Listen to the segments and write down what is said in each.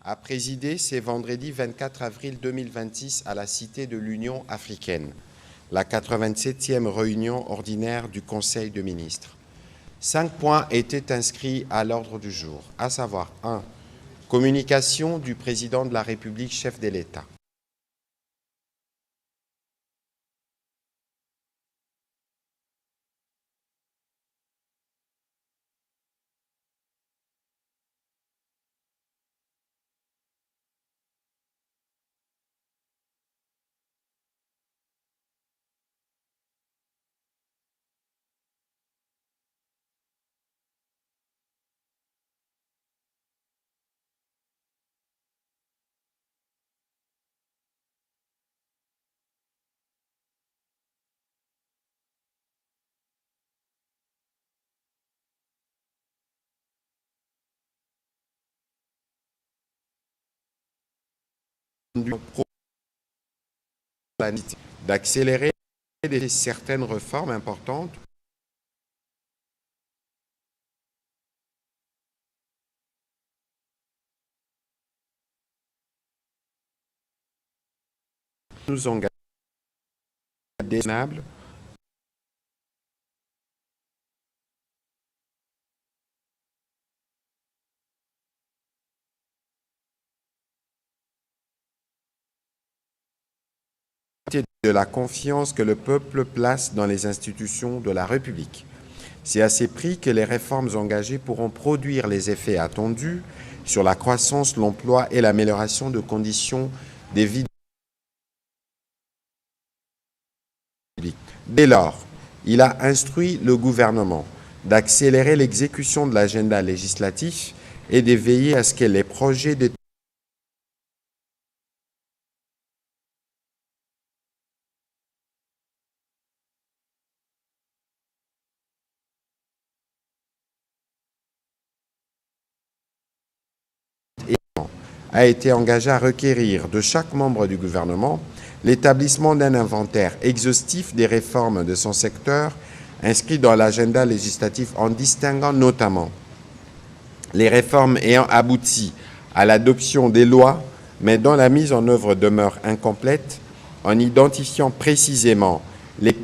a présidé ce vendredi 24 avril 2026 à la Cité de l'Union africaine, la 87e réunion ordinaire du Conseil de ministres. 5 points étaient inscrits à l'ordre du jour, à savoir 1. Communication du président de la République, chef de l'État. D'accélérer certaines réformes importantes nous engager déraisonnable de la confiance que le peuple place dans les institutions de la République. C'est à ces prix que les réformes engagées pourront produire les effets attendus sur la croissance, l'emploi et l'amélioration de conditions de vie. Dès lors, il a instruit le gouvernement d'accélérer l'exécution de l'agenda législatif et de veiller à ce que les projets de a été engagé à requérir de chaque membre du gouvernement l'établissement d'un inventaire exhaustif des réformes de son secteur inscrit dans l'agenda législatif en distinguant notamment les réformes ayant abouti à l'adoption des lois mais dont la mise en œuvre demeure incomplète, en identifiant précisément les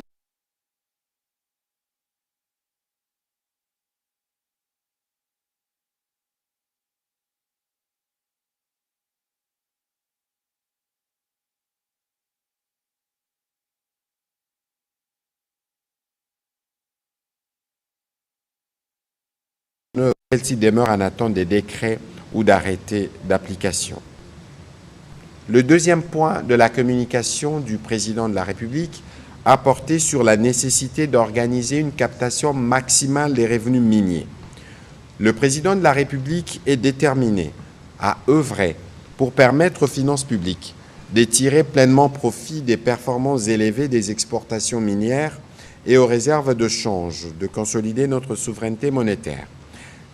celle-ci demeure en attente des décrets ou d'arrêtés d'application. Le deuxième point de la communication du président de la République a porté sur la nécessité d'organiser une captation maximale des revenus miniers. Le président de la République est déterminé à œuvrer pour permettre aux finances publiques de tirer pleinement profit des performances élevées des exportations minières et aux réserves de change, de consolider notre souveraineté monétaire.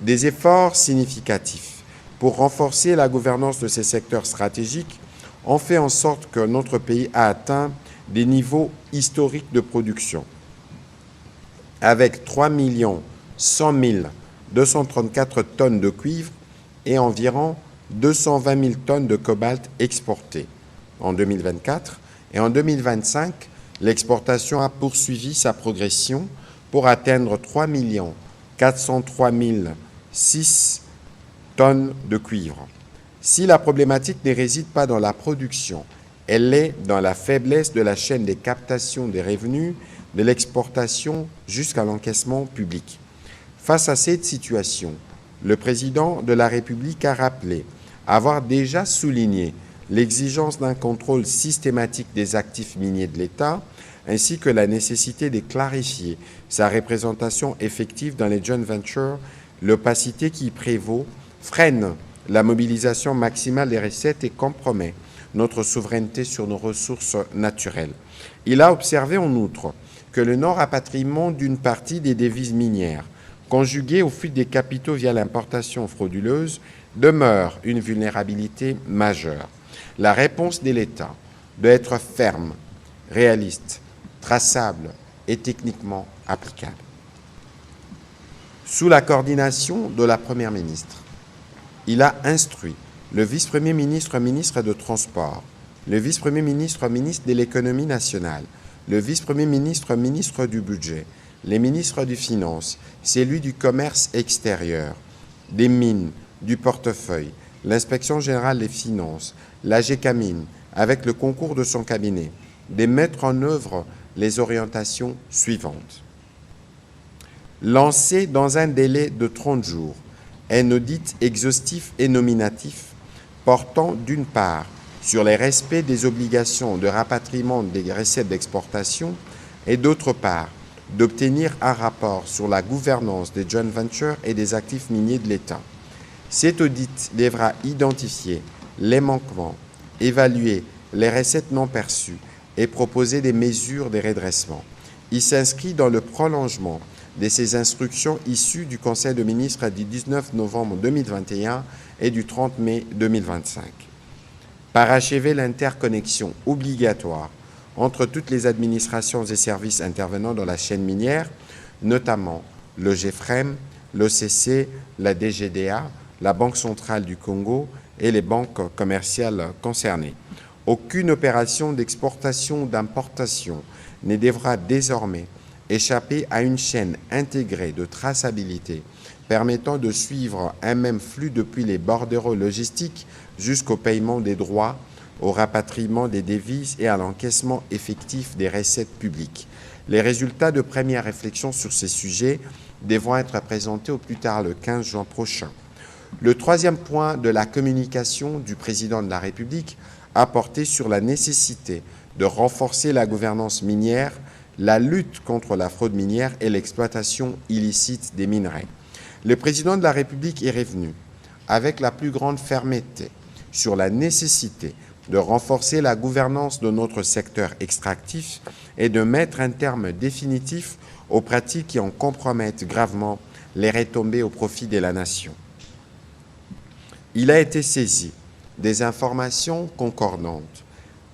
Des efforts significatifs pour renforcer la gouvernance de ces secteurs stratégiques ont fait en sorte que notre pays a atteint des niveaux historiques de production, avec 3 100 234 tonnes de cuivre et environ 220 000 tonnes de cobalt exportées en 2024. Et en 2025, l'exportation a poursuivi sa progression pour atteindre 3 403 006 tonnes de cuivre. Si la problématique ne réside pas dans la production, elle est dans la faiblesse de la chaîne des captations des revenus de l'exportation jusqu'à l'encaissement public. Face à cette situation, le président de la République a rappelé avoir déjà souligné l'exigence d'un contrôle systématique des actifs miniers de l'État, ainsi que la nécessité de clarifier sa représentation effective dans les joint ventures. L'opacité qui y prévaut freine la mobilisation maximale des recettes et compromet notre souveraineté sur nos ressources naturelles. Il a observé en outre que le non-rapatriement d'une partie des devises minières, conjuguée aux fuites des capitaux via l'importation frauduleuse, demeure une vulnérabilité majeure. La réponse de l'État doit être ferme, réaliste, traçable et techniquement applicable. Sous la coordination de la Première ministre, il a instruit le vice-premier ministre, ministre de Transport, le vice-premier ministre, ministre de l'Économie nationale, le vice-premier ministre, ministre du Budget, les ministres des Finances, celui du Commerce extérieur, des Mines, du Portefeuille, l'Inspection générale des Finances, l'AGECAMINE, avec le concours de son cabinet, de mettre en œuvre les orientations suivantes. Lancer dans un délai de 30 jours un audit exhaustif et nominatif portant d'une part sur les respects des obligations de rapatriement des recettes d'exportation et d'autre part d'obtenir un rapport sur la gouvernance des joint ventures et des actifs miniers de l'État. Cet audit devra identifier les manquements, évaluer les recettes non perçues et proposer des mesures de redressement. Il s'inscrit dans le prolongement de ces instructions issues du Conseil des ministres du 19 novembre 2021 et du 30 mai 2025. Parachever l'interconnexion obligatoire entre toutes les administrations et services intervenant dans la chaîne minière, notamment le GEFREM, l'OCC, la DGDA, la Banque centrale du Congo et les banques commerciales concernées. Aucune opération d'exportation ou d'importation ne devra désormais échapper à une chaîne intégrée de traçabilité permettant de suivre un même flux depuis les bordereaux logistiques jusqu'au paiement des droits, au rapatriement des devises et à l'encaissement effectif des recettes publiques. Les résultats de première réflexion sur ces sujets devront être présentés au plus tard le 15 juin prochain. Le troisième point de la communication du président de la République a porté sur la nécessité de renforcer la gouvernance minière, la lutte contre la fraude minière et l'exploitation illicite des minerais. Le président de la République est revenu avec la plus grande fermeté sur la nécessité de renforcer la gouvernance de notre secteur extractif et de mettre un terme définitif aux pratiques qui en compromettent gravement les retombées au profit de la nation. Il a été saisi des informations concordantes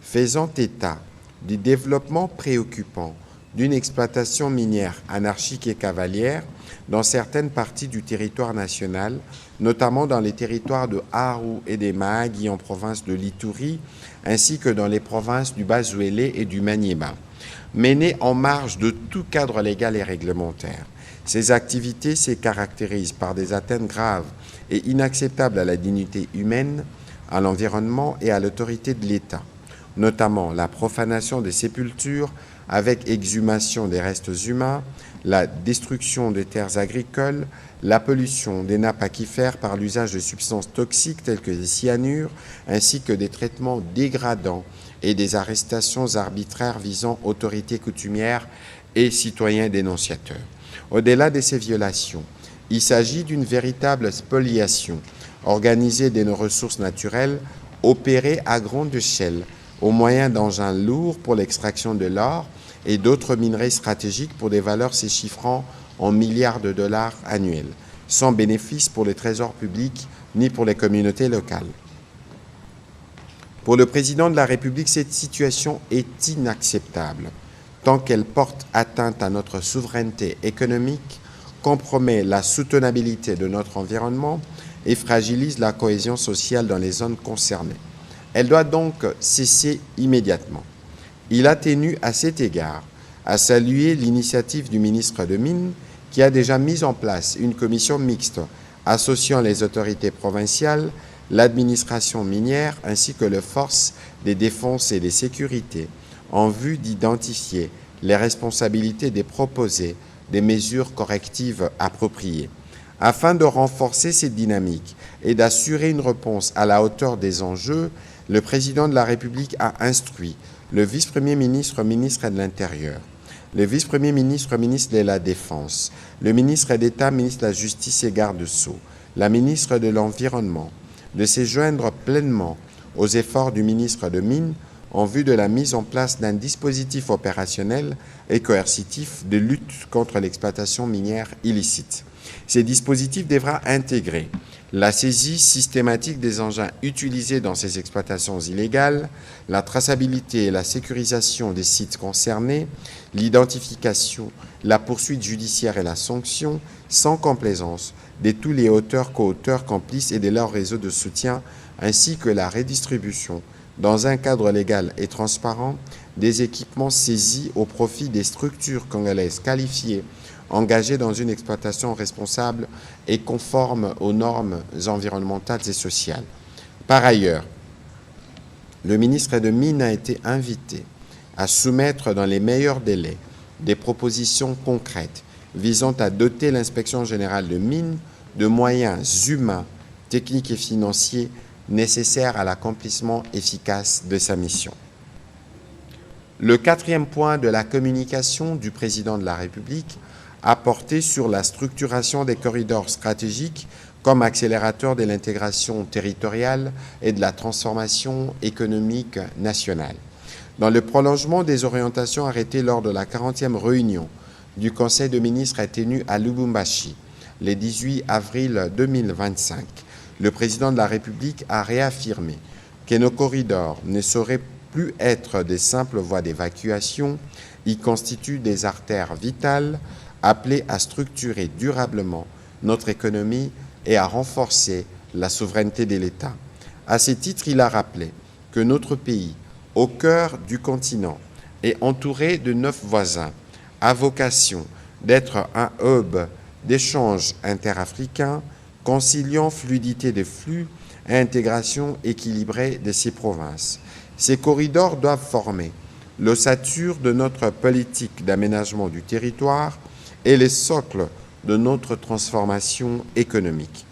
faisant état du développement préoccupant d'une exploitation minière anarchique et cavalière dans certaines parties du territoire national, notamment dans les territoires de Aru et des Mahagi en province de l'Ituri, ainsi que dans les provinces du Bas-Ouélé et du Maniema, menées en marge de tout cadre légal et réglementaire. Ces activités se caractérisent par des atteintes graves et inacceptables à la dignité humaine, à l'environnement et à l'autorité de l'État, notamment la profanation des sépultures avec exhumation des restes humains, la destruction des terres agricoles, la pollution des nappes aquifères par l'usage de substances toxiques telles que des cyanures, ainsi que des traitements dégradants et des arrestations arbitraires visant autorités coutumières et citoyens dénonciateurs. Au-delà de ces violations, il s'agit d'une véritable spoliation organisée de nos ressources naturelles, opérée à grande échelle au moyen d'engins lourds pour l'extraction de l'or et d'autres minerais stratégiques pour des valeurs se chiffrant en milliards de dollars annuels, sans bénéfice pour les trésors publics ni pour les communautés locales. Pour le président de la République, cette situation est inacceptable, tant qu'elle porte atteinte à notre souveraineté économique, compromet la soutenabilité de notre environnement et fragilise la cohésion sociale dans les zones concernées. Elle doit donc cesser immédiatement. Il a tenu à cet égard à saluer l'initiative du ministre de Mines qui a déjà mis en place une commission mixte associant les autorités provinciales, l'administration minière ainsi que les forces de défense et de sécurité en vue d'identifier les responsabilités des proposés des mesures correctives appropriées. Afin de renforcer cette dynamique et d'assurer une réponse à la hauteur des enjeux, le président de la République a instruit le vice-premier ministre, ministre de l'Intérieur, le vice-premier ministre, ministre de la Défense, le ministre d'État, ministre de la Justice et garde-sceaux, la ministre de l'Environnement, de se joindre pleinement aux efforts du ministre de Mines en vue de la mise en place d'un dispositif opérationnel et coercitif de lutte contre l'exploitation minière illicite. Ces dispositifs devra intégrer la saisie systématique des engins utilisés dans ces exploitations illégales, la traçabilité et la sécurisation des sites concernés, l'identification, la poursuite judiciaire et la sanction, sans complaisance, de tous les auteurs, co-auteurs, complices et de leur réseau de soutien, ainsi que la redistribution, dans un cadre légal et transparent, des équipements saisis au profit des structures congolaises qualifiées, engagées dans une exploitation responsable et conforme aux normes environnementales et sociales. Par ailleurs, le ministre des Mines a été invité à soumettre dans les meilleurs délais des propositions concrètes visant à doter l'inspection générale de mines de moyens humains, techniques et financiers nécessaires à l'accomplissement efficace de sa mission. Le quatrième point de la communication du président de la République a porté sur la structuration des corridors stratégiques comme accélérateur de l'intégration territoriale et de la transformation économique nationale. Dans le prolongement des orientations arrêtées lors de la 40e réunion du Conseil de ministres tenu à Lubumbashi le 18 avril 2025, le président de la République a réaffirmé que nos corridors ne sauraient plus être des simples voies d'évacuation, ils constituent des artères vitales appelées à structurer durablement notre économie et à renforcer la souveraineté de l'État. À ce titre, il a rappelé que notre pays, au cœur du continent et entouré de 9 voisins, a vocation d'être un hub d'échanges interafricains, conciliant fluidité des flux et intégration équilibrée de ces provinces. Ces corridors doivent former l'ossature de notre politique d'aménagement du territoire et les socles de notre transformation économique.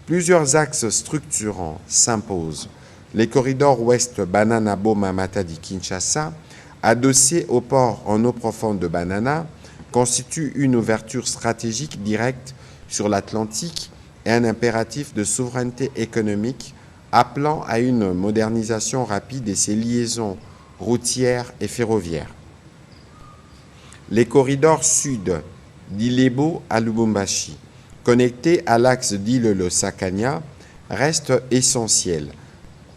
Plusieurs axes structurants s'imposent. Les corridors ouest Banana-Boma-Matadi-Kinshasa, adossés au port en eau profonde de Banana, constituent une ouverture stratégique directe sur l'Atlantique et un impératif de souveraineté économique appelant à une modernisation rapide de ses liaisons routières et ferroviaires. Les corridors sud d'Ilebo à Lubumbashi, connectés à l'axe d'Ilelo-Sakania, restent essentiels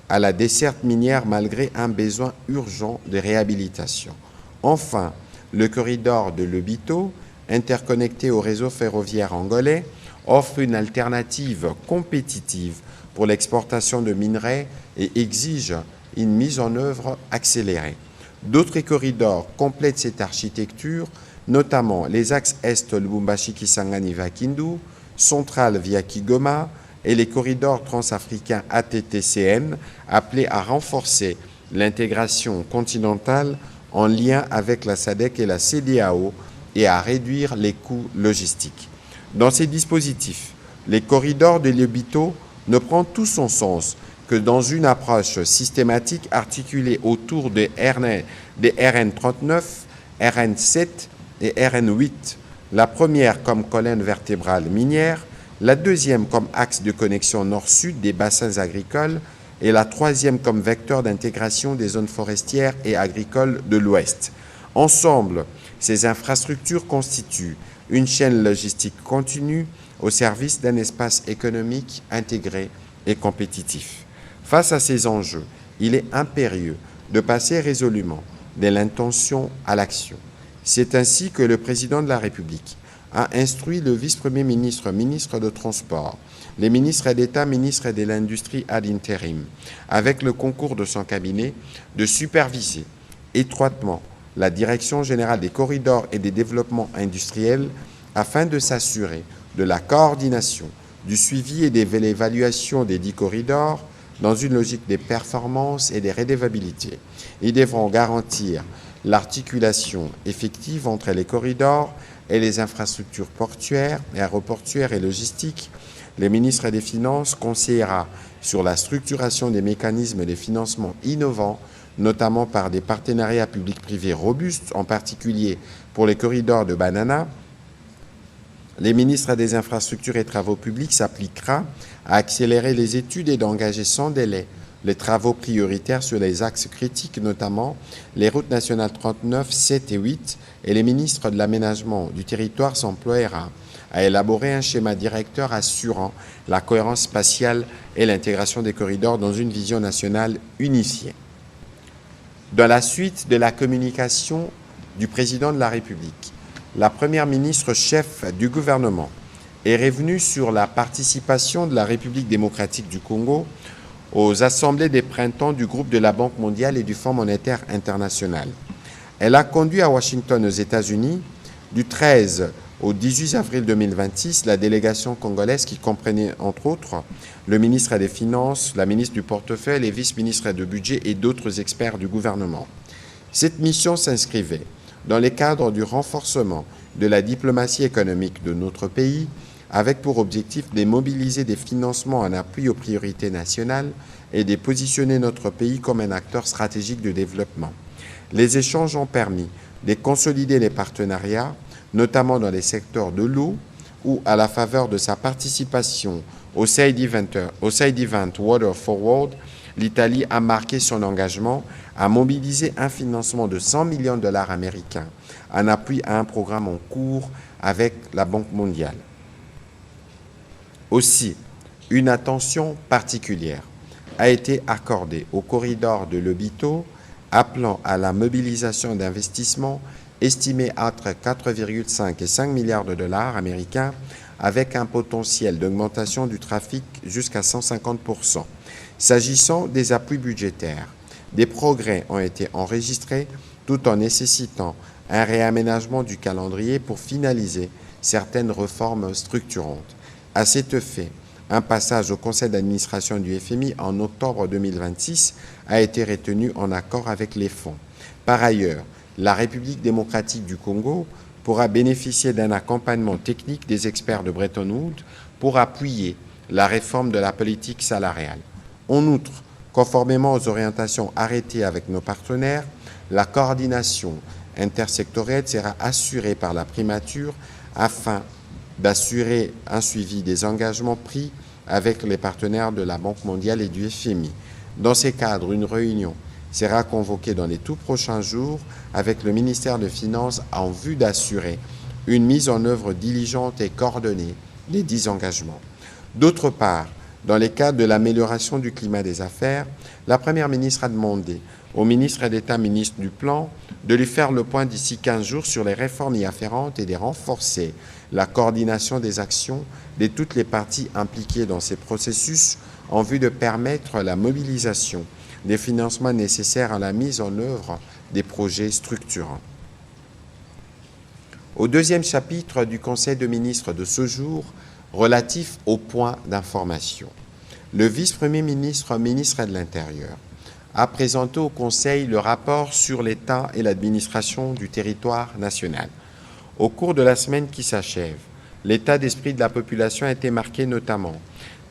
à la desserte minière malgré un besoin urgent de réhabilitation. Enfin, le corridor de Lobito, interconnecté au réseau ferroviaire angolais, offre une alternative compétitive pour l'exportation de minerais et exige une mise en œuvre accélérée. D'autres corridors complètent cette architecture, notamment les axes est Lubumbashi-Kisangani-Vakindu, central via Kigoma et les corridors transafricains ATTCN, appelés à renforcer l'intégration continentale en lien avec la SADC et la CEDEAO et à réduire les coûts logistiques. Dans ces dispositifs, les corridors de Lobito ne prend tout son sens que dans une approche systématique articulée autour des RN39, RN7 et RN8, la première comme colonne vertébrale minière, la deuxième comme axe de connexion nord-sud des bassins agricoles et la troisième comme vecteur d'intégration des zones forestières et agricoles de l'Ouest. Ensemble, ces infrastructures constituent une chaîne logistique continue au service d'un espace économique intégré et compétitif. Face à ces enjeux, il est impérieux de passer résolument de l'intention à l'action. C'est ainsi que le président de la République a instruit le vice-premier ministre, ministre de Transport, les ministres d'État, ministres de l'Industrie ad interim, avec le concours de son cabinet, de superviser étroitement la Direction générale des corridors et des développements industriels afin de s'assurer de la coordination, du suivi et de l'évaluation des 10 corridors dans une logique de performance et de redevabilité. Ils devront garantir l'articulation effective entre les corridors et les infrastructures portuaires, aéroportuaires et logistiques. Le ministre des Finances conseillera sur la structuration des mécanismes de financement innovants, notamment par des partenariats publics-privés robustes, en particulier pour les corridors de Banana. Les ministres des Infrastructures et Travaux publics s'appliquera à accélérer les études et d'engager sans délai les travaux prioritaires sur les axes critiques, notamment les routes nationales 39, 7 et 8, et les ministres de l'Aménagement du territoire s'emploiera à élaborer un schéma directeur assurant la cohérence spatiale et l'intégration des corridors dans une vision nationale unifiée. Dans la suite de la communication du président de la République, la première ministre chef du gouvernement est revenu sur la participation de la République démocratique du Congo aux assemblées des printemps du groupe de la Banque mondiale et du Fonds monétaire international. Elle a conduit à Washington, aux États-Unis, du 13 au 18 avril 2026, la délégation congolaise qui comprenait entre autres le ministre des Finances, la ministre du Portefeuille, les vice-ministres de budget et d'autres experts du gouvernement. Cette mission s'inscrivait dans le cadre du renforcement de la diplomatie économique de notre pays, avec pour objectif de mobiliser des financements en appui aux priorités nationales et de positionner notre pays comme un acteur stratégique de développement. Les échanges ont permis de consolider les partenariats, notamment dans les secteurs de l'eau, où, à la faveur de sa participation au Side Event Water Forward, l'Italie a marqué son engagement à mobiliser un financement de 100 millions de dollars américains en appui à un programme en cours avec la Banque mondiale. Aussi, une attention particulière a été accordée au corridor de Lobito, appelant à la mobilisation d'investissements estimés entre 4,5 et 5 milliards de dollars américains, avec un potentiel d'augmentation du trafic jusqu'à 150%. S'agissant des appuis budgétaires, des progrès ont été enregistrés tout en nécessitant un réaménagement du calendrier pour finaliser certaines réformes structurantes. À cet effet, un passage au conseil d'administration du FMI en octobre 2026 a été retenu en accord avec les fonds. Par ailleurs, la République démocratique du Congo pourra bénéficier d'un accompagnement technique des experts de Bretton Woods pour appuyer la réforme de la politique salariale. En outre, conformément aux orientations arrêtées avec nos partenaires, la coordination intersectorielle sera assurée par la primature afin d'assurer un suivi des engagements pris avec les partenaires de la Banque mondiale et du FMI. Dans ces cadres, une réunion sera convoquée dans les tout prochains jours avec le ministère des Finances en vue d'assurer une mise en œuvre diligente et coordonnée des 10 engagements. D'autre part, dans le cadre de l'amélioration du climat des affaires, la Première ministre a demandé au ministre d'État, ministre du Plan, de lui faire le point d'ici 15 jours sur les réformes y afférentes et de renforcer la coordination des actions de toutes les parties impliquées dans ces processus en vue de permettre la mobilisation des financements nécessaires à la mise en œuvre des projets structurants. Au deuxième chapitre du Conseil de ministres de ce jour, relatif aux points d'information, le vice-premier ministre, ministre de l'Intérieur, a présenté au Conseil le rapport sur l'État et l'administration du territoire national. Au cours de la semaine qui s'achève, l'état d'esprit de la population a été marqué notamment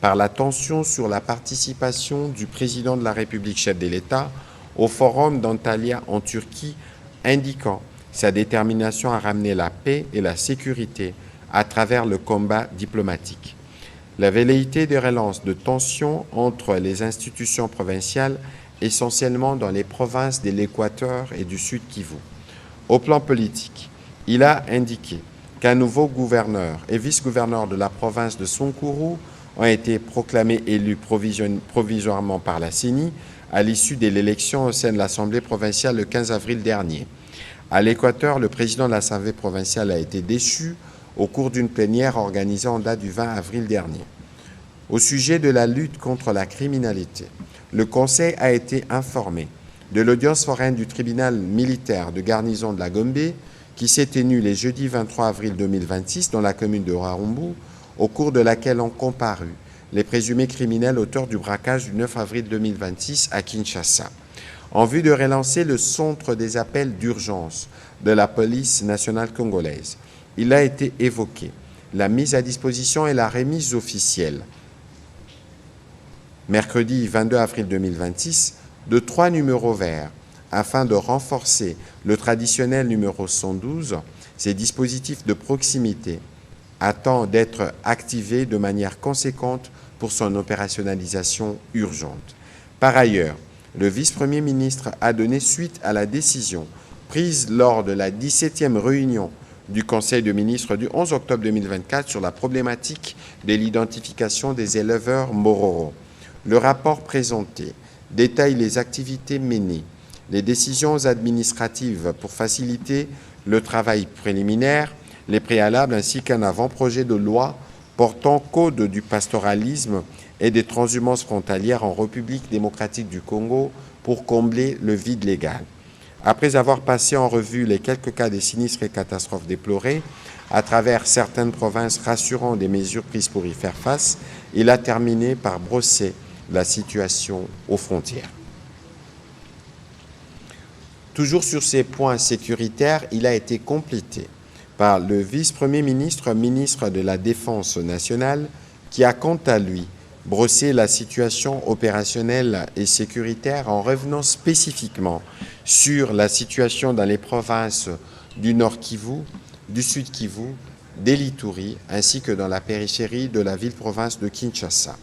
par la tension sur la participation du président de la République, chef de l'État, au forum d'Antalya en Turquie, indiquant sa détermination à ramener la paix et la sécurité à travers le combat diplomatique. La velléité de relance de tensions entre les institutions provinciales, essentiellement dans les provinces de l'Équateur et du Sud Kivu. Au plan politique, il a indiqué qu'un nouveau gouverneur et vice-gouverneur de la province de Sankuru ont été proclamés élus provisoirement par la CENI à l'issue de l'élection au sein de l'Assemblée provinciale le 15 avril dernier. À l'Équateur, le président de l'Assemblée provinciale a été déchu au cours d'une plénière organisée en date du 20 avril dernier. Au sujet de la lutte contre la criminalité, le Conseil a été informé de l'audience foraine du tribunal militaire de garnison de la Gombe qui s'est tenue le jeudi 23 avril 2026 dans la commune de Warumbu, au cours de laquelle ont comparu les présumés criminels auteurs du braquage du 9 avril 2026 à Kinshasa. En vue de relancer le centre des appels d'urgence de la police nationale congolaise, il a été évoqué la mise à disposition et la remise officielle, mercredi 22 avril 2026, de 3 numéros verts afin de renforcer le traditionnel numéro 112. Ces dispositifs de proximité attendent d'être activés de manière conséquente pour son opérationnalisation urgente. Par ailleurs, le vice-premier ministre a donné suite à la décision prise lors de la 17e réunion du Conseil de ministres du 11 octobre 2024 sur la problématique de l'identification des éleveurs Mororo. Le rapport présenté détaille les activités menées, les décisions administratives pour faciliter le travail préliminaire, les préalables ainsi qu'un avant-projet de loi portant code du pastoralisme et des transhumances frontalières en République démocratique du Congo pour combler le vide légal. Après avoir passé en revue les quelques cas des sinistres et catastrophes déplorés, à travers certaines provinces rassurant des mesures prises pour y faire face, il a terminé par brosser la situation aux frontières. Toujours sur ces points sécuritaires, il a été complété par le vice-premier ministre, ministre de la Défense nationale, qui a quant à lui brossé la situation opérationnelle et sécuritaire en revenant spécifiquement sur la situation dans les provinces du Nord Kivu, du Sud Kivu, des Lituri, ainsi que dans la périphérie de la ville-province de Kinshasa.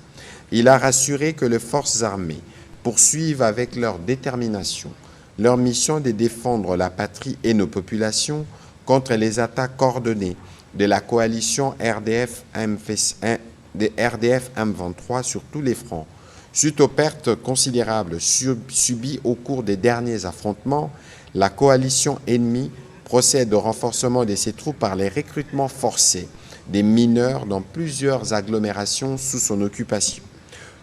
Il a rassuré que les forces armées poursuivent avec leur détermination leur mission de défendre la patrie et nos populations contre les attaques coordonnées de la coalition RDF-M23 sur tous les fronts. Suite aux pertes considérables subies au cours des derniers affrontements, la coalition ennemie procède au renforcement de ses troupes par les recrutements forcés des mineurs dans plusieurs agglomérations sous son occupation.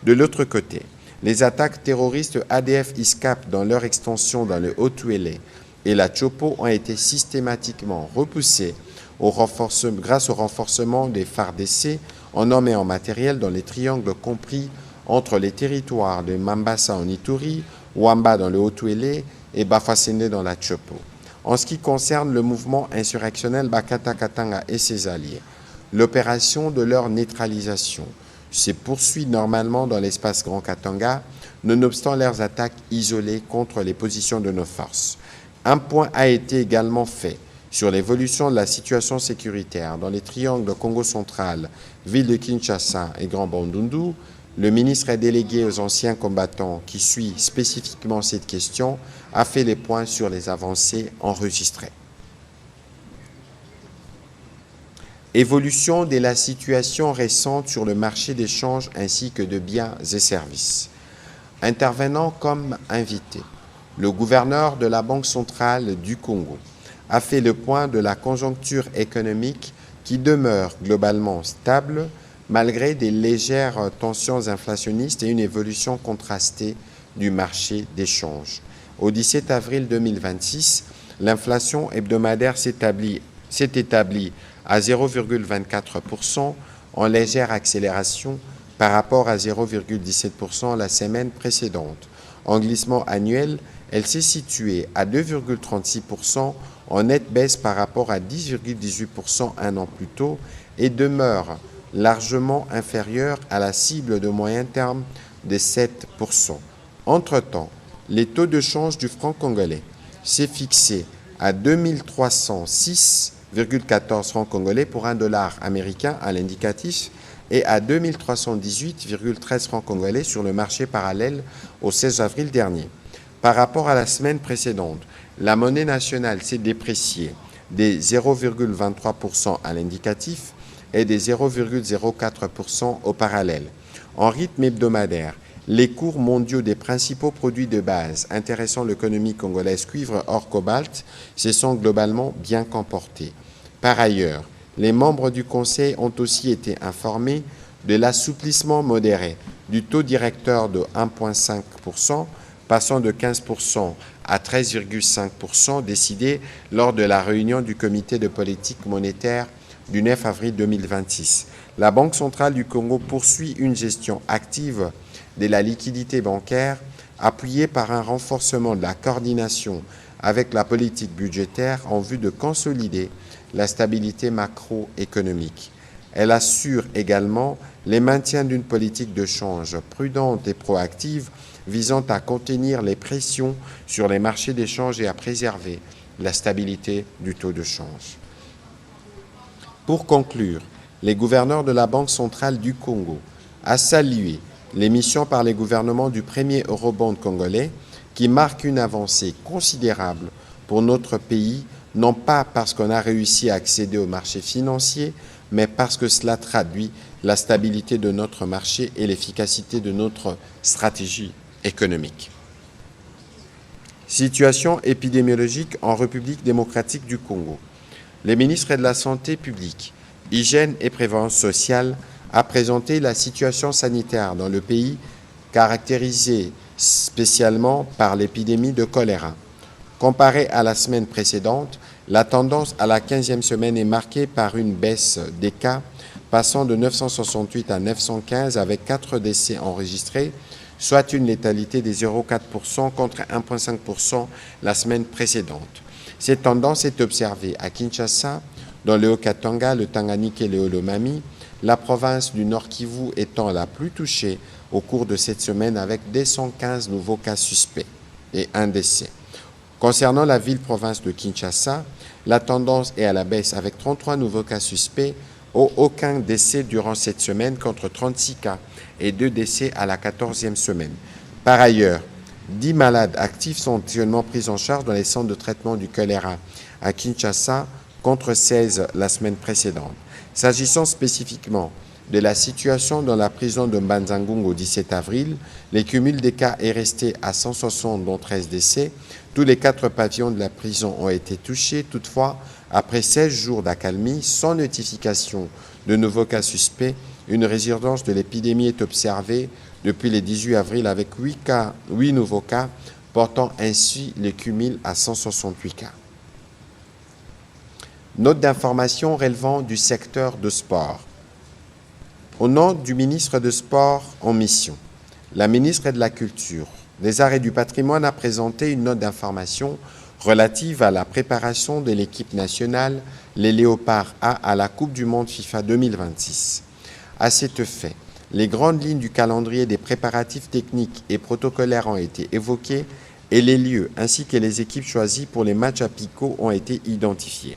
De l'autre côté, les attaques terroristes ADF-ISCAP dans leur extension dans le Haut-Uélé et la Chopo ont été systématiquement repoussées grâce au renforcement des FARDC en hommes et en matériel dans les triangles compris entre les territoires de Mambasa en Ituri, Wamba dans le Haut-Uélé et Bafasende dans la Chopo. En ce qui concerne le mouvement insurrectionnel Bakata Katanga et ses alliés, l'opération de leur neutralisation se poursuit normalement dans l'espace Grand Katanga, nonobstant leurs attaques isolées contre les positions de nos forces. Un point a été également fait sur l'évolution de la situation sécuritaire dans les triangles Congo central, ville de Kinshasa et Grand Bandundu. Le ministre délégué aux anciens combattants qui suit spécifiquement cette question a fait les points sur les avancées enregistrées. Évolution de la situation récente sur le marché d'échange ainsi que de biens et services. Intervenant comme invité, le gouverneur de la Banque centrale du Congo a fait le point de la conjoncture économique qui demeure globalement stable malgré des légères tensions inflationnistes et une évolution contrastée du marché d'échange. Au 17 avril 2026, l'inflation hebdomadaire s'est établie à 0,24% en légère accélération par rapport à 0,17% la semaine précédente. En glissement annuel, elle s'est située à 2,36% en nette baisse par rapport à 10,18% un an plus tôt et demeure largement inférieure à la cible de moyen terme de 7%. Entre-temps, les taux de change du franc congolais s'est fixé à 2306,14 francs congolais pour $1 américain à l'indicatif et à 2318,13 francs congolais sur le marché parallèle au 16 avril dernier. Par rapport à la semaine précédente, la monnaie nationale s'est dépréciée de 0,23% à l'indicatif et de 0,04% au parallèle. En rythme hebdomadaire, les cours mondiaux des principaux produits de base intéressant l'économie congolaise cuivre hors cobalt se sont globalement bien comportés. Par ailleurs, les membres du Conseil ont aussi été informés de l'assouplissement modéré du taux directeur de 1,5%, passant de 15% à 13,5% décidé lors de la réunion du comité de politique monétaire du 9 avril 2026. La Banque centrale du Congo poursuit une gestion active de la liquidité bancaire appuyée par un renforcement de la coordination avec la politique budgétaire en vue de consolider la stabilité macroéconomique. Elle assure également le maintien d'une politique de change prudente et proactive visant à contenir les pressions sur les marchés d'échange et à préserver la stabilité du taux de change. Pour conclure, les gouverneurs de la Banque centrale du Congo a salué l'émission par les gouvernements du premier eurobond congolais qui marque une avancée considérable pour notre pays, non pas parce qu'on a réussi à accéder au marché financier, mais parce que cela traduit la stabilité de notre marché et l'efficacité de notre stratégie économique. Situation épidémiologique en République démocratique du Congo. Les ministres de la Santé publique Hygiène et prévention sociale a présenté la situation sanitaire dans le pays, caractérisée spécialement par l'épidémie de choléra. Comparé à la semaine précédente, la tendance à la 15e semaine est marquée par une baisse des cas, passant de 968 à 915 avec 4 décès enregistrés, soit une létalité de 0,4% contre 1,5% la semaine précédente. Cette tendance est observée à Kinshasa, dans le Haut-Katanga, le Tanganyika et le Olomami, la province du Nord Kivu étant la plus touchée au cours de cette semaine avec 215 nouveaux cas suspects et un décès. Concernant la ville-province de Kinshasa, la tendance est à la baisse avec 33 nouveaux cas suspects, aucun décès durant cette semaine contre 36 cas et 2 décès à la 14e semaine. Par ailleurs, 10 malades actifs sont actuellement pris en charge dans les centres de traitement du choléra à Kinshasa contre 16 la semaine précédente. S'agissant spécifiquement de la situation dans la prison de Mbanzangung au 17 avril, le cumul des cas est resté à 160 dont 13 décès. Tous les 4 pavillons de la prison ont été touchés. Toutefois, après 16 jours d'accalmie, sans notification de nouveaux cas suspects, une résurgence de l'épidémie est observée depuis le 18 avril avec 8 nouveaux cas, portant ainsi le cumul à 168 cas. Note d'information relevant du secteur de sport. Au nom du ministre de Sport en mission, la ministre de la Culture, des Arts et du Patrimoine a présenté une note d'information relative à la préparation de l'équipe nationale, les Léopards A, à la Coupe du Monde FIFA 2026. À cet effet, les grandes lignes du calendrier des préparatifs techniques et protocolaires ont été évoquées et les lieux ainsi que les équipes choisies pour les matchs apicaux ont été identifiés.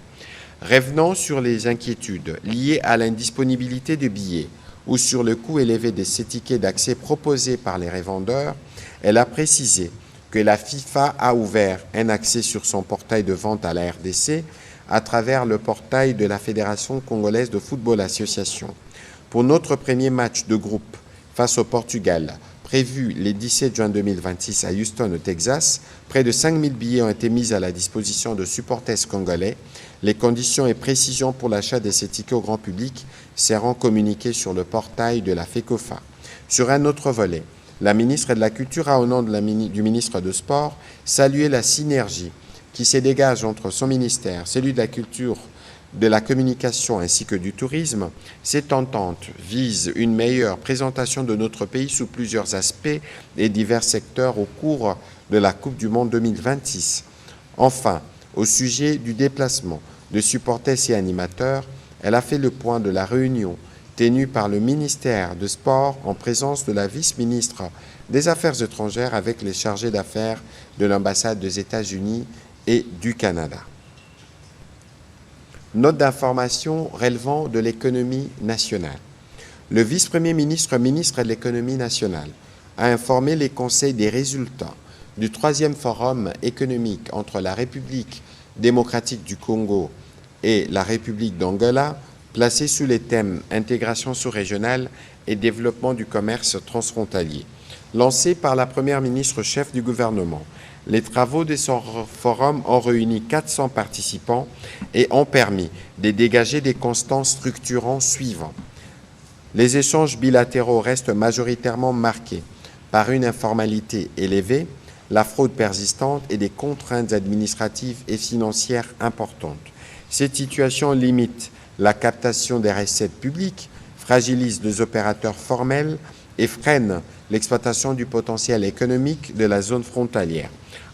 Revenant sur les inquiétudes liées à l'indisponibilité de billets ou sur le coût élevé de ces tickets d'accès proposés par les revendeurs, elle a précisé que la FIFA a ouvert un accès sur son portail de vente à la RDC à travers le portail de la Fédération congolaise de football association. Pour notre premier match de groupe face au Portugal, prévu le 17 juin 2026 à Houston, au Texas, près de 5000 billets ont été mis à la disposition de supporters congolais. Les conditions et précisions pour l'achat de ces tickets au grand public seront communiquées sur le portail de la FECOFA. Sur un autre volet, la ministre de la Culture a, au nom du ministre de Sport, salué la synergie qui se dégage entre son ministère, celui de la Culture, de la Communication ainsi que du Tourisme. Cette entente vise une meilleure présentation de notre pays sous plusieurs aspects et divers secteurs au cours de la Coupe du Monde 2026. Enfin, au sujet du déplacement de supporters et animateurs, elle a fait le point de la réunion tenue par le ministère de Sport en présence de la vice-ministre des Affaires étrangères avec les chargés d'affaires de l'ambassade des États-Unis et du Canada. Note d'information relevant de l'économie nationale. Le vice-premier ministre, ministre de l'économie nationale, a informé les conseils des résultats du 3e forum économique entre la République démocratique du Congo et la République d'Angola, placé sous les thèmes intégration sous-régionale et développement du commerce transfrontalier. Lancé par la première ministre chef du gouvernement, les travaux de ce forum ont réuni 400 participants et ont permis de dégager des constants structurants suivants. Les échanges bilatéraux restent majoritairement marqués par une informalité élevée, la fraude persistante et des contraintes administratives et financières importantes. Cette situation limite la captation des recettes publiques, fragilise les opérateurs formels et freine l'exploitation du potentiel économique de la zone frontalière.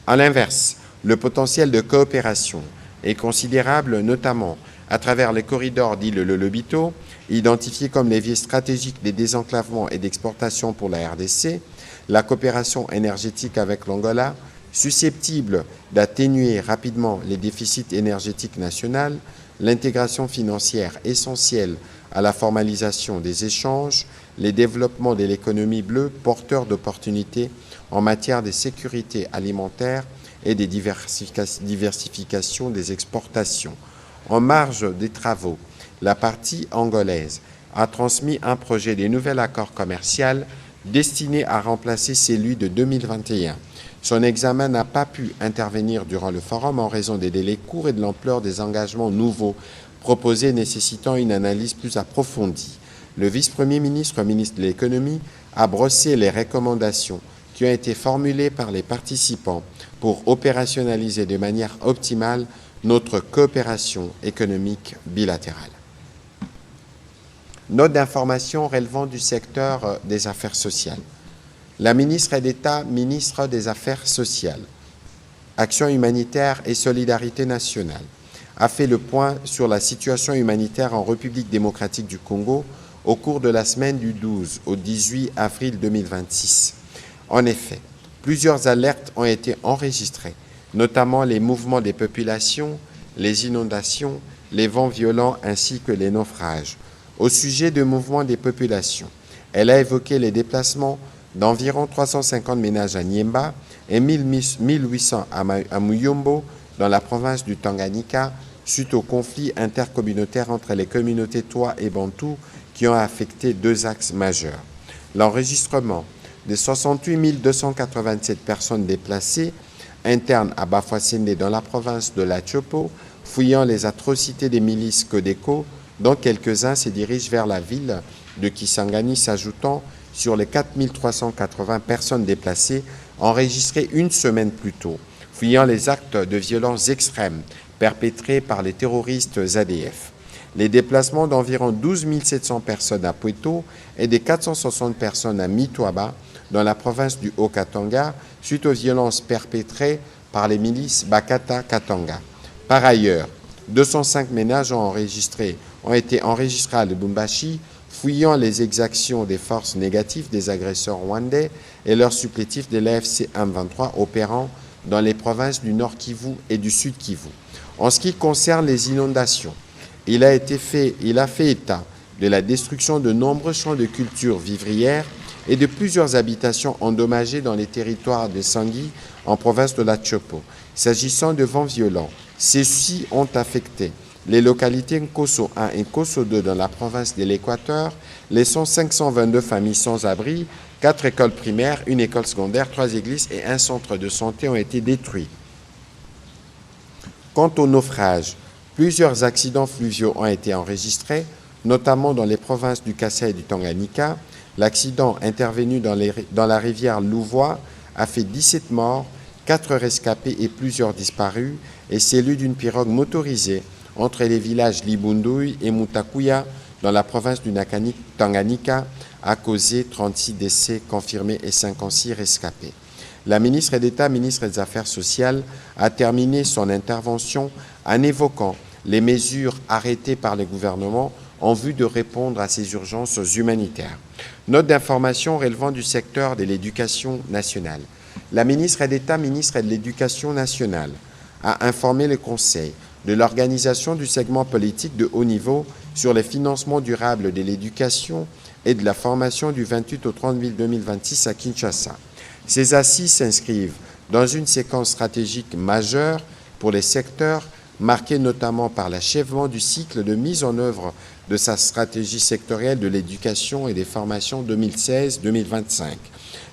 À l'inverse, le potentiel de coopération est considérable, notamment à travers les corridors dits le Lobito, identifiés comme leviers stratégiques des désenclavements et d'exportation pour la RDC, la coopération énergétique avec l'Angola, susceptible d'atténuer rapidement les déficits énergétiques nationaux, l'intégration financière essentielle à la formalisation des échanges, les développements de l'économie bleue porteurs d'opportunités en matière de sécurité alimentaire et de diversification des exportations. En marge des travaux, la partie angolaise a transmis un projet de nouvel accord commercial destiné à remplacer celui de 2021. Son examen n'a pas pu intervenir durant le forum en raison des délais courts et de l'ampleur des engagements nouveaux proposées nécessitant une analyse plus approfondie. Le vice-premier ministre, ministre de l'Économie, a brossé les recommandations qui ont été formulées par les participants pour opérationnaliser de manière optimale notre coopération économique bilatérale. Note d'information relevant du secteur des affaires sociales. La ministre d'État, ministre des Affaires sociales, Action humanitaire et solidarité nationale, a fait le point sur la situation humanitaire en République démocratique du Congo au cours de la semaine du 12 au 18 avril 2026. En effet, plusieurs alertes ont été enregistrées, notamment les mouvements des populations, les inondations, les vents violents ainsi que les naufrages. Au sujet du mouvement des populations, elle a évoqué les déplacements d'environ 350 ménages à Niemba et 1800 à Muyombo, dans la province du Tanganyika, suite au conflit intercommunautaire entre les communautés Twa et Bantou qui ont affecté deux axes majeurs. L'enregistrement de 68 287 personnes déplacées internes à Bafouassende dans la province de la Chopo, fouillant les atrocités des milices Codeco, dont quelques-uns se dirigent vers la ville de Kisangani, s'ajoutant sur les 4 380 personnes déplacées enregistrées une semaine plus tôt, fuyant les actes de violence extrêmes perpétrés par les terroristes ADF. Les déplacements d'environ 12 700 personnes à Pueto et des 460 personnes à Mitwaba, dans la province du Haut-Katanga, suite aux violences perpétrées par les milices Bakata-Katanga. Par ailleurs, 205 ménages ont été enregistrés à Lubumbashi, fouillant les exactions des forces négatives des agresseurs rwandais et leurs supplétifs de l'AFC M23 opérant dans les provinces du Nord Kivu et du Sud Kivu. En ce qui concerne les inondations, il a fait état de la destruction de nombreux champs de culture vivrière et de plusieurs habitations endommagées dans les territoires de Sangui, en province de la Chopo. S'agissant de vents violents, ceux-ci ont affecté les localités Nkosso 1 et Nkosso 2 dans la province de l'Équateur, laissant 522 familles sans abri, 4 écoles primaires, une école secondaire, 3 églises et un centre de santé ont été détruits. Quant au naufrage, plusieurs accidents fluviaux ont été enregistrés, notamment dans les provinces du Kassai et du Tanganyika. L'accident intervenu dans la rivière Louvois a fait 17 morts, 4 rescapés et plusieurs disparus, et celui d'une pirogue motorisée entre les villages Libundui et Mutakuya dans la province du Tanganyika a causé 36 décès confirmés et 56 rescapés. La ministre d'État, ministre des Affaires sociales, a terminé son intervention en évoquant les mesures arrêtées par le gouvernement en vue de répondre à ces urgences humanitaires. Note d'information relevant du secteur de l'éducation nationale. La ministre d'État, ministre de l'Éducation nationale, a informé le Conseil de l'organisation du segment politique de haut niveau sur les financements durables de l'éducation et de la formation du 28 au 30 mai 2026 à Kinshasa. Ces assises s'inscrivent dans une séquence stratégique majeure pour les secteurs, marquée notamment par l'achèvement du cycle de mise en œuvre de sa stratégie sectorielle de l'éducation et des formations 2016-2025,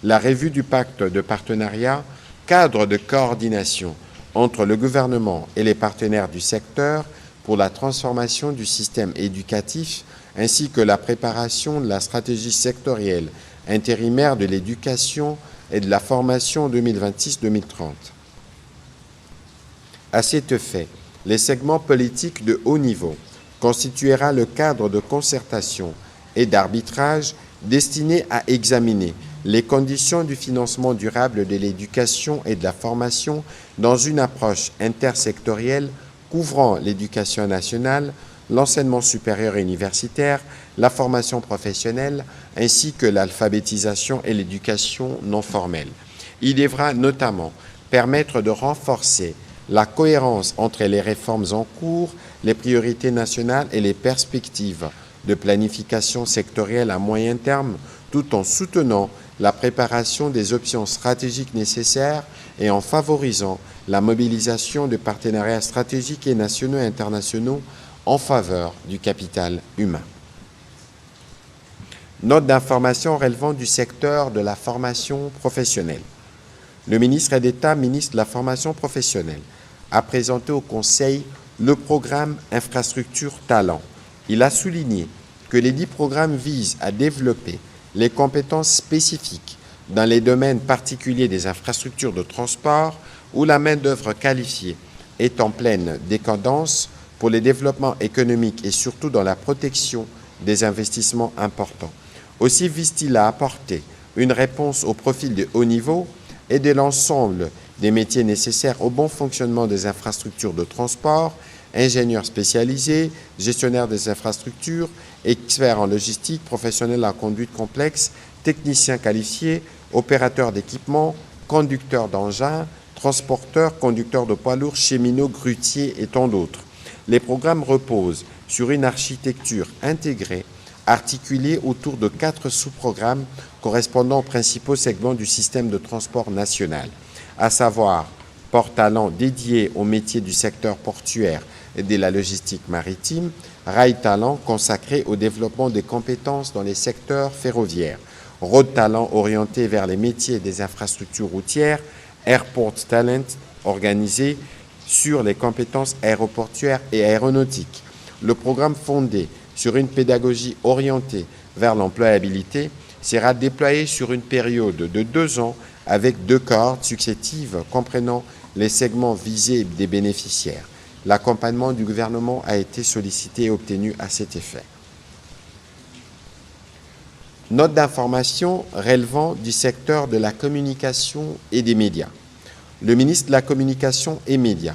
la revue du pacte de partenariat, cadre de coordination entre le gouvernement et les partenaires du secteur pour la transformation du système éducatif, ainsi que la préparation de la stratégie sectorielle intérimaire de l'éducation et de la formation 2026-2030. À cet fait, les segments politiques de haut niveau constituera le cadre de concertation et d'arbitrage destiné à examiner les conditions du financement durable de l'éducation et de la formation dans une approche intersectorielle couvrant l'éducation nationale, l'enseignement supérieur et universitaire, la formation professionnelle, ainsi que l'alphabétisation et l'éducation non formelle. Il devra notamment permettre de renforcer la cohérence entre les réformes en cours, les priorités nationales et les perspectives de planification sectorielle à moyen terme, tout en soutenant la préparation des options stratégiques nécessaires et en favorisant la mobilisation de partenariats stratégiques et nationaux et internationaux en faveur du capital humain. Note d'information relevant du secteur de la formation professionnelle. Le ministre d'État, ministre de la formation professionnelle, a présenté au Conseil le programme Infrastructure Talent. Il a souligné que les 10 programmes visent à développer les compétences spécifiques dans les domaines particuliers des infrastructures de transport où la main-d'œuvre qualifiée est en pleine décadence pour les développements économiques et surtout dans la protection des investissements importants. Aussi vise-t-il à apporter une réponse au profil de haut niveau et de l'ensemble des métiers nécessaires au bon fonctionnement des infrastructures de transport, ingénieurs spécialisés, gestionnaires des infrastructures, experts en logistique, professionnels en conduite complexe, techniciens qualifiés, opérateurs d'équipement, conducteurs d'engins, transporteurs, conducteurs de poids lourds, cheminots, grutiers et tant d'autres. Les programmes reposent sur une architecture intégrée, articulée autour de 4 sous-programmes correspondant aux principaux segments du système de transport national, à savoir Port Talent dédié aux métiers du secteur portuaire et de la logistique maritime, Rail Talent consacré au développement des compétences dans les secteurs ferroviaires, Road Talent orienté vers les métiers des infrastructures routières, Airport Talent organisé sur les compétences aéroportuaires et aéronautiques. Le programme fondé sur une pédagogie orientée vers l'employabilité sera déployé sur une période de 2 ans avec 2 cohortes successives comprenant les segments visés des bénéficiaires. L'accompagnement du gouvernement a été sollicité et obtenu à cet effet. Note d'information relevant du secteur de la communication et des médias. Le ministre de la Communication et Médias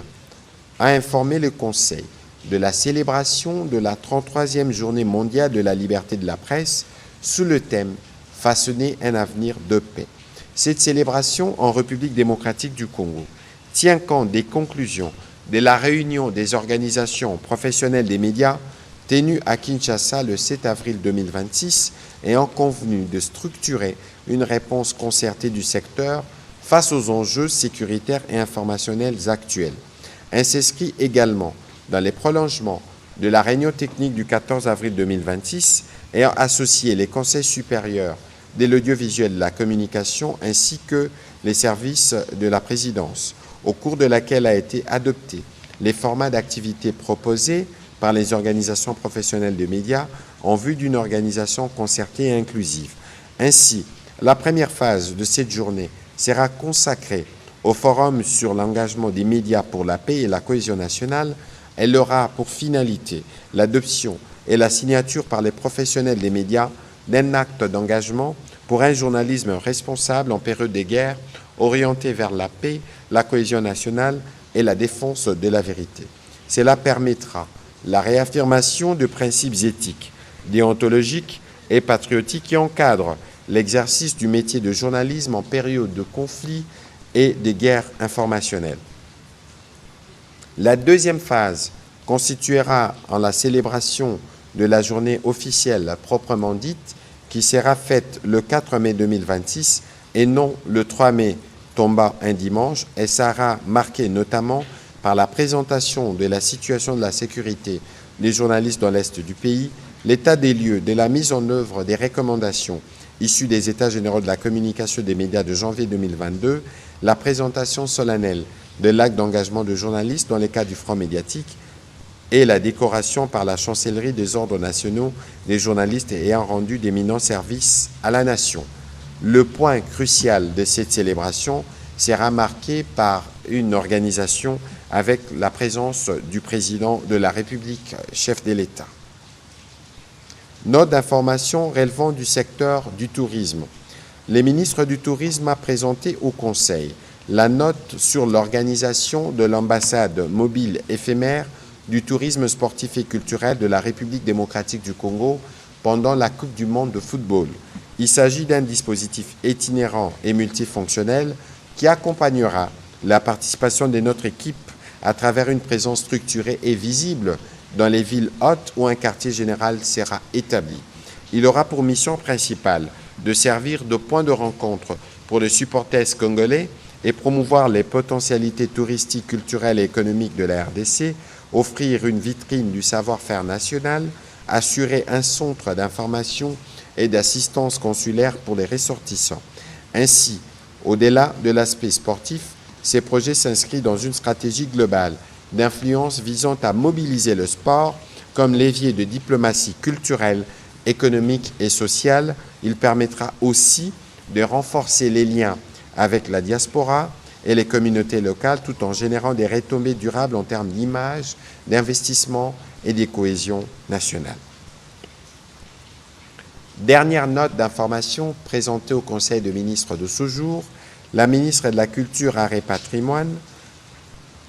a informé le Conseil de la célébration de la 33e Journée mondiale de la liberté de la presse sous le thème « Façonner un avenir de paix ». Cette célébration en République démocratique du Congo tient compte des conclusions de la réunion des organisations professionnelles des médias tenue à Kinshasa le 7 avril 2026 et en convenu de structurer une réponse concertée du secteur face aux enjeux sécuritaires et informationnels actuels. Elle s'inscrit également dans les prolongements de la réunion technique du 14 avril 2026 ayant associé les conseils supérieurs de l'audiovisuel de la communication ainsi que les services de la présidence, au cours de laquelle a été adopté les formats d'activités proposés par les organisations professionnelles de médias en vue d'une organisation concertée et inclusive. Ainsi, la première phase de cette journée sera consacrée au Forum sur l'engagement des médias pour la paix et la cohésion nationale. Elle aura pour finalité l'adoption et la signature par les professionnels des médias d'un acte d'engagement pour un journalisme responsable en période de guerre, orienté vers la paix, la cohésion nationale et la défense de la vérité. Cela permettra la réaffirmation de principes éthiques, déontologiques et patriotiques qui encadrent l'exercice du métier de journalisme en période de conflit et de guerre informationnelle. La deuxième phase constituera en la célébration de la journée officielle proprement dite qui sera faite le 4 mai 2026 et non le 3 mai tombant un dimanche. Elle sera marquée notamment par la présentation de la situation de la sécurité des journalistes dans l'Est du pays, l'état des lieux de la mise en œuvre des recommandations issues des États généraux de la communication des médias de janvier 2022, la présentation solennelle de l'acte d'engagement de journalistes dans les cas du front médiatique et la décoration par la chancellerie des ordres nationaux des journalistes ayant rendu d'éminents services à la nation. Le point crucial de cette célébration sera marqué par une organisation avec la présence du président de la République, chef de l'État. Note d'information relevant du secteur du tourisme. Le ministre du Tourisme a présenté au Conseil la note sur l'organisation de l'ambassade mobile éphémère du tourisme sportif et culturel de la République démocratique du Congo pendant la Coupe du monde de football. Il s'agit d'un dispositif itinérant et multifonctionnel qui accompagnera la participation de notre équipe à travers une présence structurée et visible dans les villes hôtes où un quartier général sera établi. Il aura pour mission principale de servir de point de rencontre pour les supporters congolais et promouvoir les potentialités touristiques, culturelles et économiques de la RDC, offrir une vitrine du savoir-faire national, assurer un centre d'information et d'assistance consulaire pour les ressortissants. Ainsi, au-delà de l'aspect sportif, ces projets s'inscrivent dans une stratégie globale d'influence visant à mobiliser le sport comme levier de diplomatie culturelle, économique et sociale. Il permettra aussi de renforcer les liens avec la diaspora et les communautés locales tout en générant des retombées durables en termes d'image, d'investissement et de cohésion nationale. Dernière note d'information présentée au Conseil des ministres de ce jour, la ministre de la Culture, Arts et Patrimoine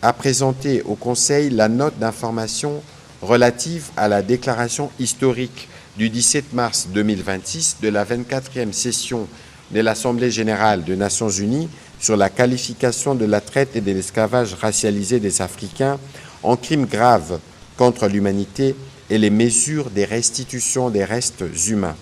a présenté au Conseil la note d'information relative à la déclaration historique du 17 mars 2026 de la 24e session de l'Assemblée générale des Nations unies sur la qualification de la traite et de l'esclavage racialisé des Africains en crimes graves contre l'humanité et les mesures des restitutions des restes humains.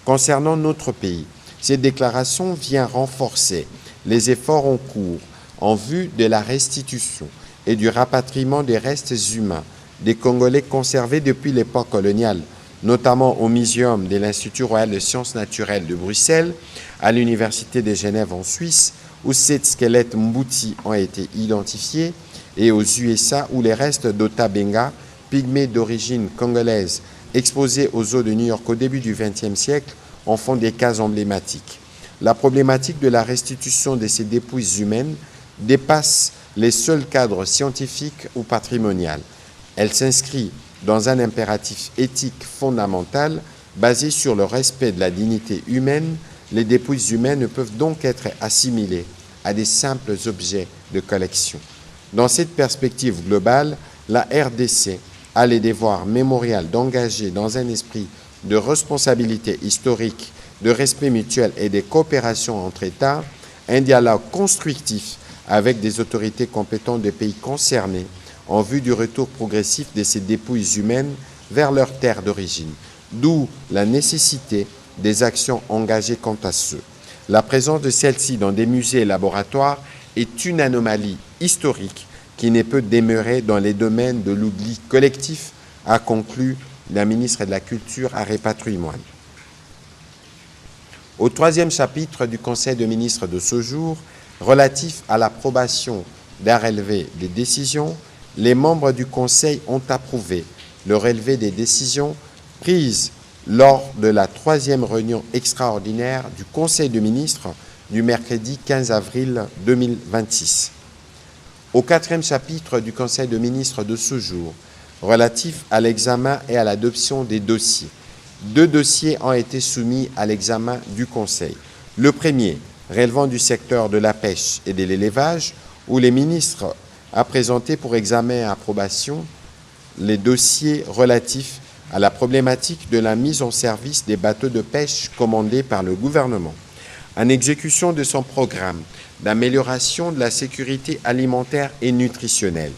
Concernant notre pays, cette déclaration vient renforcer les efforts en cours en vue de la restitution et du rapatriement des restes humains des Congolais conservés depuis l'époque coloniale, notamment au Muséum de l'Institut royal de sciences naturelles de Bruxelles, à l'Université de Genève en Suisse, où 7 squelettes Mbouti ont été identifiés, et aux USA, où les restes d'Ota Benga, pygmées d'origine congolaise, exposés aux eaux de New York au début du XXe siècle, en font des cas emblématiques. La problématique de la restitution de ces dépouilles humaines dépasse les seuls cadres scientifiques ou patrimoniaux. Elle s'inscrit dans un impératif éthique fondamental basé sur le respect de la dignité humaine. Les dépouilles humaines ne peuvent donc être assimilées à des simples objets de collection. Dans cette perspective globale, la RDC a le devoir mémorial d'engager dans un esprit de responsabilité historique, de respect mutuel et de coopération entre États, un dialogue constructif avec des autorités compétentes des pays concernés en vue du retour progressif de ces dépouilles humaines vers leur terre d'origine, d'où la nécessité des actions engagées quant à ceux. La présence de celles-ci dans des musées et laboratoires est une anomalie historique qui ne peut demeurer dans les domaines de l'oubli collectif, a conclu la ministre de la Culture, Arts et Patrimoine. Au troisième chapitre du Conseil des ministres de ce jour, relatif à l'approbation d'un relevé des décisions, les membres du Conseil ont approuvé le relevé des décisions prises lors de la 3e réunion extraordinaire du Conseil des ministres du mercredi 15 avril 2026. Au 4e chapitre du Conseil des ministres de ce jour, relatif à l'examen et à l'adoption des dossiers, 2 dossiers ont été soumis à l'examen du Conseil. Le premier, relevant du secteur de la pêche et de l'élevage, où les ministres ont présenté pour examen et approbation les dossiers relatifs à la problématique de la mise en service des bateaux de pêche commandés par le gouvernement, en exécution de son programme d'amélioration de la sécurité alimentaire et nutritionnelle.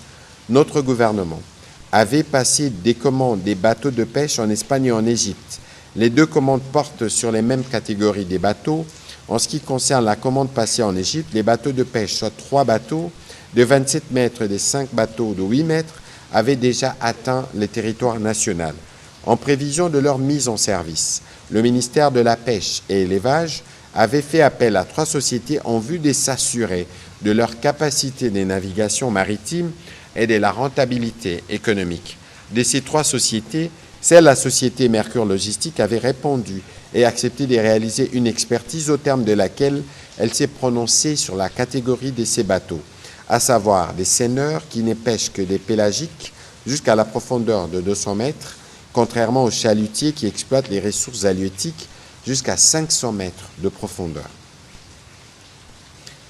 Notre gouvernement avait passé des commandes des bateaux de pêche en Espagne et en Égypte. Les 2 commandes portent sur les mêmes catégories des bateaux. En ce qui concerne la commande passée en Égypte, les bateaux de pêche, soit 3 bateaux de 27 mètres et des 5 bateaux de 8 mètres, avaient déjà atteint le territoire national. En prévision de leur mise en service, le ministère de la Pêche et l'Élevage avait fait appel à 3 sociétés en vue de s'assurer de leur capacité de navigation maritime et de la rentabilité économique. De ces 3 sociétés, seule la société Mercure Logistique avait répondu et accepté de réaliser une expertise au terme de laquelle elle s'est prononcée sur la catégorie de ces bateaux, à savoir des seineurs qui ne pêchent que des pélagiques jusqu'à la profondeur de 200 mètres, contrairement aux chalutiers qui exploitent les ressources halieutiques jusqu'à 500 mètres de profondeur.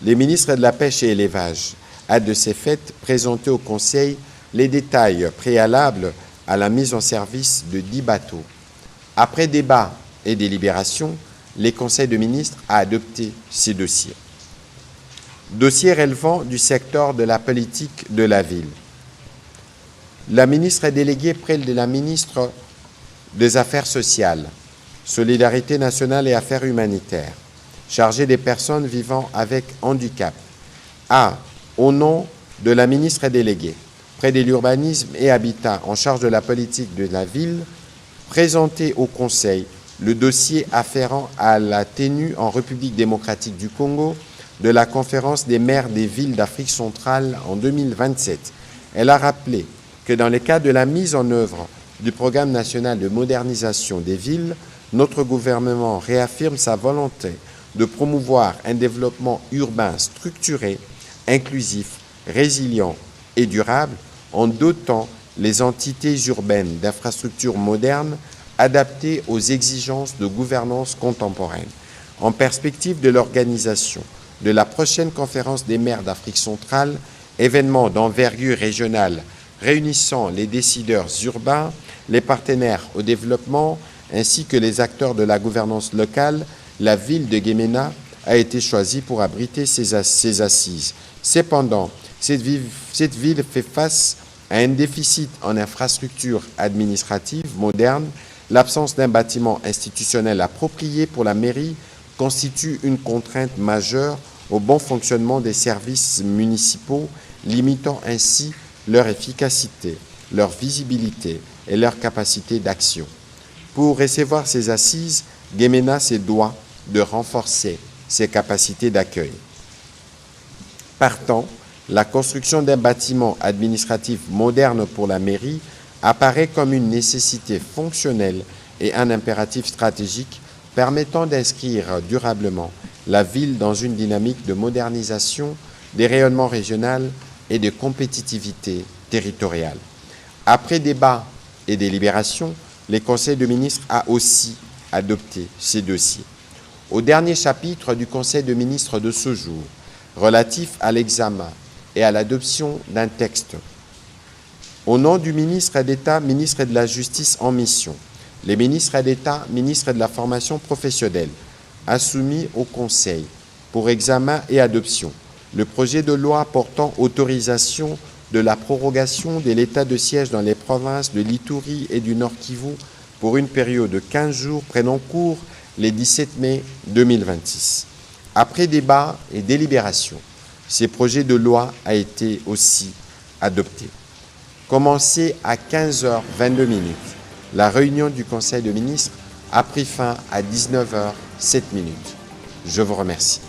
Les ministres de la Pêche et l'Élevage a de ces faits présenté au Conseil les détails préalables à la mise en service de 10 bateaux. Après débat et délibération, le Conseil des ministres a adopté ces dossiers. Dossiers relevant du secteur de la politique de la ville. La ministre est déléguée près de la ministre des Affaires sociales, Solidarité nationale et Affaires humanitaires, chargée des personnes vivant avec handicap, a, au nom de la ministre déléguée, près de l'urbanisme et habitat en charge de la politique de la ville, présenté au Conseil le dossier afférent à la tenue en République démocratique du Congo de la conférence des maires des villes d'Afrique centrale en 2027, Elle a rappelé que dans le cadre de la mise en œuvre du programme national de modernisation des villes, notre gouvernement réaffirme sa volonté de promouvoir un développement urbain structuré, inclusif, résilient et durable en dotant les entités urbaines d'infrastructures modernes adaptées aux exigences de gouvernance contemporaine. En perspective de l'organisation de la prochaine conférence des maires d'Afrique centrale, événement d'envergure régionale réunissant les décideurs urbains, les partenaires au développement ainsi que les acteurs de la gouvernance locale, la ville de N'Djamena a été choisie pour abriter ces assises. Cependant, cette ville fait face à un déficit en infrastructures administratives modernes. L'absence d'un bâtiment institutionnel approprié pour la mairie constitue une contrainte majeure au bon fonctionnement des services municipaux, limitant ainsi leur efficacité, leur visibilité et leur capacité d'action. Pour recevoir ces assises, N'Djamena se doit de renforcer ses capacités d'accueil. Partant, la construction d'un bâtiment administratif moderne pour la mairie apparaît comme une nécessité fonctionnelle et un impératif stratégique permettant d'inscrire durablement la ville dans une dynamique de modernisation, de rayonnement régional et de compétitivité territoriale. Après débat et délibération, le Conseil de ministres a aussi adopté ces dossiers. Au dernier chapitre du Conseil de ministres de ce jour, relatif à l'examen et à l'adoption d'un texte, au nom du ministre d'État, ministre de la Justice en mission, les ministres d'État, ministres de la formation professionnelle, a soumis au Conseil pour examen et adoption le projet de loi portant autorisation de la prorogation de l'état de siège dans les provinces de l'Ituri et du Nord Kivu pour une période de 15 jours prenant cours le 17 mai 2026. Après débat et délibération, ce projet de loi a été aussi adopté. Commencé à 15h22, la réunion du Conseil de ministres a pris fin à 19h07. Je vous remercie.